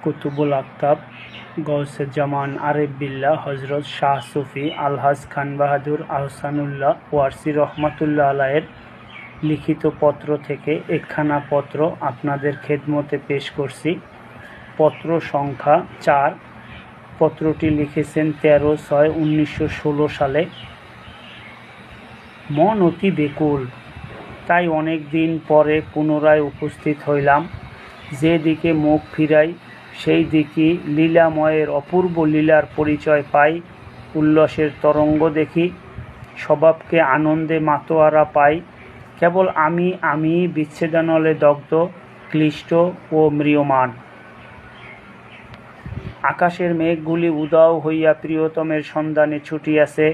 কুতুবুল আকতাব গৌসে জামান আরিফ বিল্লাহ হজরত শাহ সুফি আলহাজ খান বাহাদুর আহসানুল্লাহ ওয়ারসি রহমাতুল্লাহ আলাইয়ের লিখিত পত্র থেকে একখানা পত্র আপনাদের খেদমতে পেশ করছি। পত্র সংখ্যা 4। পত্রটি লিখেছেন 13/6/1916 সালে। মন অতি বেকুল, তাই অনেক দিন পরে পুনরায় উপস্থিত হইলাম। যে দিকে মুখ ফিরাই সেই দিকে লীলাময়ের অপূর্ব লীলার পরিচয় পাই, উল্লাসের তরঙ্গ দেখি, স্বভাবকে আনন্দে মাতোয়ারা পাই। কেবল আমি বিচ্ছেদনলে দগ্ধ, ক্লিষ্ট ও ম্রিয়মাণ। আকাশের মেঘগুলি উদাও হইয়া প্রিয়তমের সন্ধানে ছুটিয়াছে।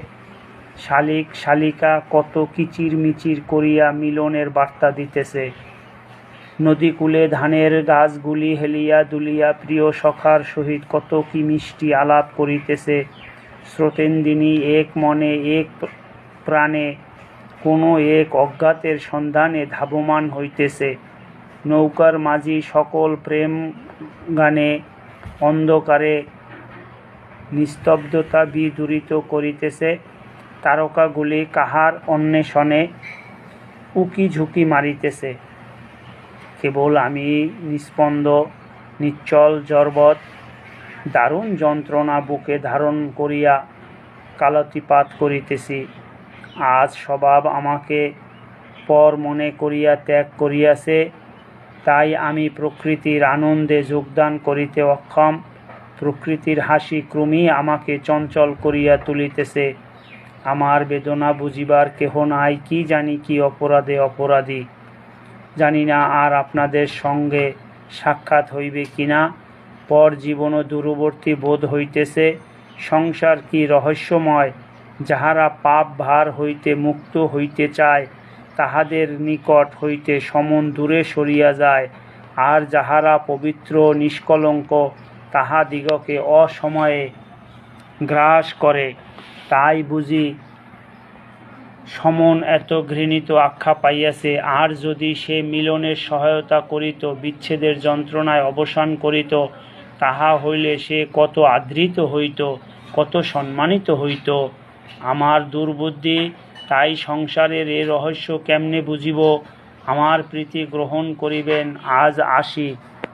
শালিক শালিকা কত কিচির মিচির করিয়া মিলনের বার্তা দিতেছে। নদীকূলে ধানের গাছগুলি হেলিয়া দুলিয়া প্রিয় সখার সহিত কত কি মিষ্টি আলাপ করিতেছে। স্রোতেন্দিনী এক মনে এক প্রাণে কোনো এক অজ্ঞাতের সন্ধানে ধাবমান হইতেছে। নৌকার মাঝি সকল প্রেম গানে অন্ধকারে নিস্তব্ধতা বিদূরিত করিতেছে। তারকাগুলি কাহার অন্বেষণে উকি ঝুঁকি মারিতেছে। কেবল আমি নিস্পন্দ, নিশ্চল, জড়বৎ, দারুণ যন্ত্রণা বুকে ধারণ করিয়া কালাতিপাত করিতেছি। আজ স্বভাব আমাকে পর মনে করিয়া ত্যাগ করিয়াছে, তাই আমি প্রকৃতির আনন্দে যোগদান করিতে অক্ষম। প্রকৃতির হাসি ক্রমেই আমাকে চঞ্চল করিয়া তুলিতেছে। আমার বেদনা বুঝিবার কেহ নাই, কি জানি কি অপরাধে অপরাধী। জানি না আর আপনাদের সঙ্গে সাক্ষাৎ হইবে কিনা। পর জীবনও দূরবর্তী বোধ হইতেছে। সংসার কি রহস্যময়! যাহারা পাপ ভার হইতে মুক্ত হইতে চায়, তাহাদের নিকট হইতে সমন দূরে সরিয়া যায়, আর যাহারা পবিত্র নিষ্কলঙ্ক, তাহাদিগকে অসময়ে গ্রাস করে। তাই বুঝি সমন এত ঘৃণিত আখ্যা পাইয়াছে। আর যদি সে মিলনের সহায়তা করিত, বিচ্ছেদের যন্ত্রণায় অবসান করিত, তাহা হইলে সে কত আদৃত হইত, কত সম্মানিত হইত। আমার দুর্বুদ্ধি, তাই সংসারের এ রহস্য কেমনে বুঝিব। আমার প্রীতি গ্রহণ করিবেন, আজ আসি।